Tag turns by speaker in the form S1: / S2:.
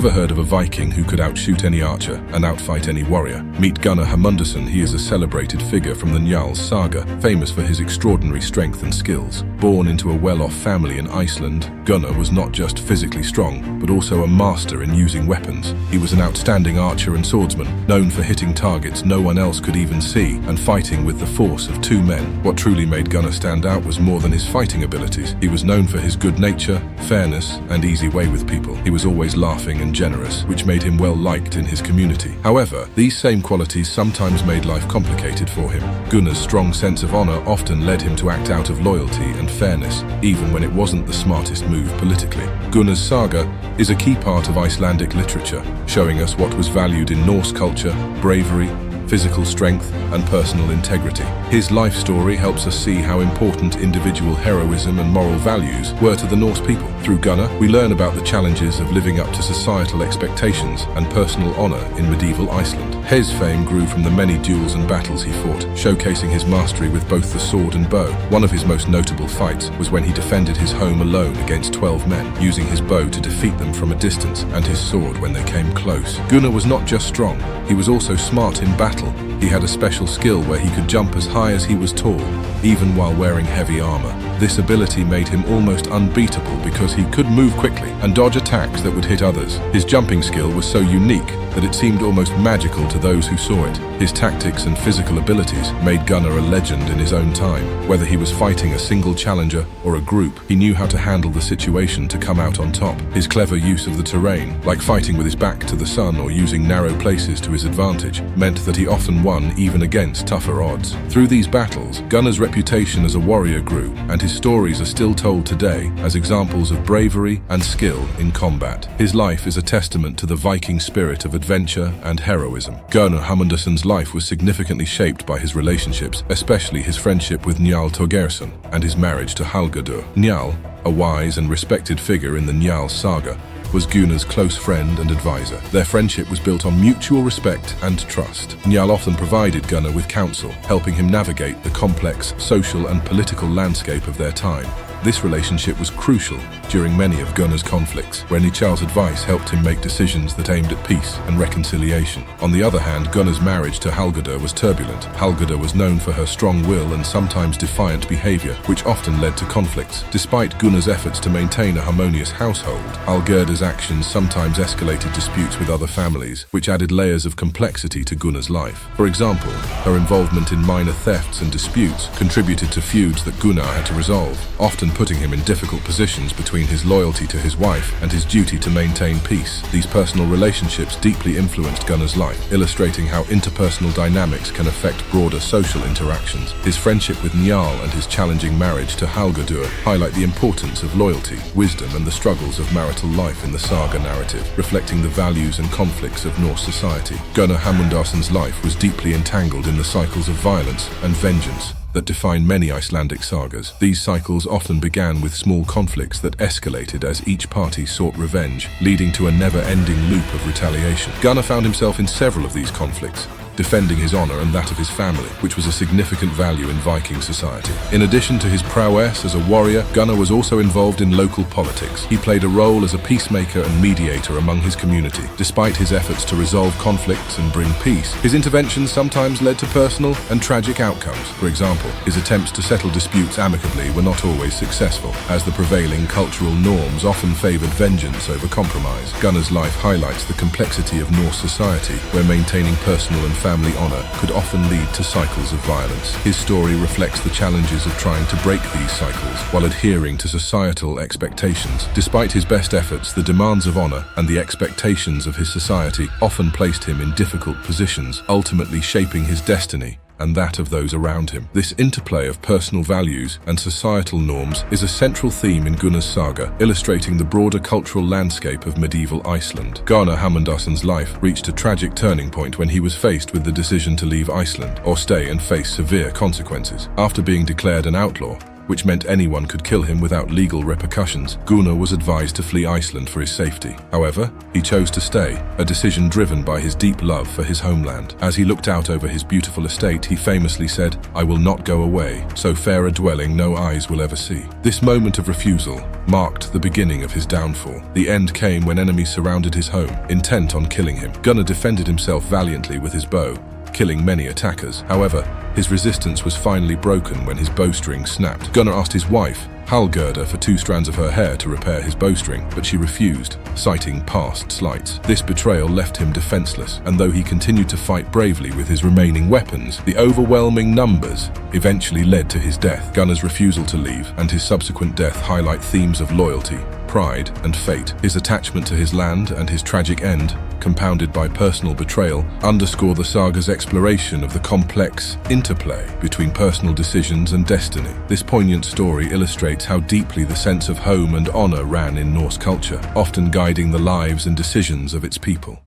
S1: Ever heard of a Viking who could outshoot any archer and outfight any warrior? Meet Gunnar Hamundarson. He is a celebrated figure from the Njal saga, famous for his extraordinary strength and skills. Born into a well-off family in Iceland, Gunnar was not just physically strong, but also a master in using weapons. He was an outstanding archer and swordsman, known for hitting targets no one else could even see, and fighting with the force of two men. What truly made Gunnar stand out was more than his fighting abilities. He was known for his good nature, fairness, and easy way with people. He was always laughing and generous, which made him well liked in his community. However, these same qualities sometimes made life complicated for him. Gunnar's strong sense of honor often led him to act out of loyalty and fairness, even when it wasn't the smartest move politically. Gunnar's saga is a key part of Icelandic literature, showing us what was valued in Norse culture: bravery, physical strength, and personal integrity. His life story helps us see how important individual heroism and moral values were to the Norse people. Through Gunnar, we learn about the challenges of living up to societal expectations and personal honor in medieval Iceland. His fame grew from the many duels and battles he fought, showcasing his mastery with both the sword and bow. One of his most notable fights was when he defended his home alone against 12 men, using his bow to defeat them from a distance and his sword when they came close. Gunnar was not just strong, he was also smart in battle. He had a special skill where he could jump as high as he was tall, even while wearing heavy armor. This ability made him almost unbeatable because he could move quickly and dodge attacks that would hit others. His jumping skill was so unique that it seemed almost magical to those who saw it. His tactics and physical abilities made Gunnar a legend in his own time. Whether he was fighting a single challenger or a group, he knew how to handle the situation to come out on top. His clever use of the terrain, like fighting with his back to the sun or using narrow places to his advantage, meant that he often won even against tougher odds. Through these battles, Gunnar's reputation as a warrior grew, and his stories are still told today as examples of bravery and skill in combat. His life is a testament to the Viking spirit of adventure and heroism. Gunnar Hamundarsson's life was significantly shaped by his relationships, especially his friendship with Njal Torgerson and his marriage to Halgadur. Njal, a wise and respected figure in the Njal saga, was Gunnar's close friend and advisor. Their friendship was built on mutual respect and trust. Njal often provided Gunnar with counsel, helping him navigate the complex social and political landscape of their time. This relationship was crucial during many of Gunnar's conflicts, where Njal's advice helped him make decisions that aimed at peace and reconciliation. On the other hand, Gunnar's marriage to Halgadur was turbulent. Halgadur was known for her strong will and sometimes defiant behavior, which often led to conflicts. Despite Gunnar's efforts to maintain a harmonious household, Halgurdur's actions sometimes escalated disputes with other families, which added layers of complexity to Gunnar's life. For example, her involvement in minor thefts and disputes contributed to feuds that Gunnar had to resolve, often putting him in difficult positions between his loyalty to his wife and his duty to maintain peace. These personal relationships deeply influenced Gunnar's life, illustrating how interpersonal dynamics can affect broader social interactions. His friendship with Njal and his challenging marriage to Halgadur highlight the importance of loyalty, wisdom, and the struggles of marital life in the saga narrative, reflecting the values and conflicts of Norse society. Gunnar Hamundarsson's life was deeply entangled in the cycles of violence and vengeance that define many Icelandic sagas. These cycles often began with small conflicts that escalated as each party sought revenge, leading to a never-ending loop of retaliation. Gunnar found himself in several of these conflicts, defending his honor and that of his family, which was a significant value in Viking society. In addition to his prowess as a warrior, Gunnar was also involved in local politics. He played a role as a peacemaker and mediator among his community. Despite his efforts to resolve conflicts and bring peace, his interventions sometimes led to personal and tragic outcomes. For example, his attempts to settle disputes amicably were not always successful, as the prevailing cultural norms often favored vengeance over compromise. Gunnar's life highlights the complexity of Norse society, where maintaining personal and family honor could often lead to cycles of violence. His story reflects the challenges of trying to break these cycles while adhering to societal expectations. Despite his best efforts, the demands of honor and the expectations of his society often placed him in difficult positions, ultimately shaping his destiny and that of those around him. This interplay of personal values and societal norms is a central theme in Gunnar's saga, illustrating the broader cultural landscape of medieval Iceland. Gunnar Hamundarsson's life reached a tragic turning point when he was faced with the decision to leave Iceland or stay and face severe consequences. After being declared an outlaw, which meant anyone could kill him without legal repercussions. Gunnar was advised to flee Iceland for his safety. However, he chose to stay, a decision driven by his deep love for his homeland. As he looked out over his beautiful estate, he famously said, "I will not go away, so fair a dwelling no eyes will ever see." This moment of refusal marked the beginning of his downfall. The end came when enemies surrounded his home, intent on killing him. Gunnar defended himself valiantly with his bow, killing many attackers. However, his resistance was finally broken when his bowstring snapped. Gunnar asked his wife, Hallgerda, for 2 strands of her hair to repair his bowstring, but she refused, citing past slights. This betrayal left him defenseless, and though he continued to fight bravely with his remaining weapons, the overwhelming numbers eventually led to his death. Gunnar's refusal to leave and his subsequent death highlight themes of loyalty, pride, and fate. His attachment to his land and his tragic end, compounded by personal betrayal, underscore the saga's exploration of the complex interplay between personal decisions and destiny. This poignant story illustrates how deeply the sense of home and honor ran in Norse culture, often guiding the lives and decisions of its people.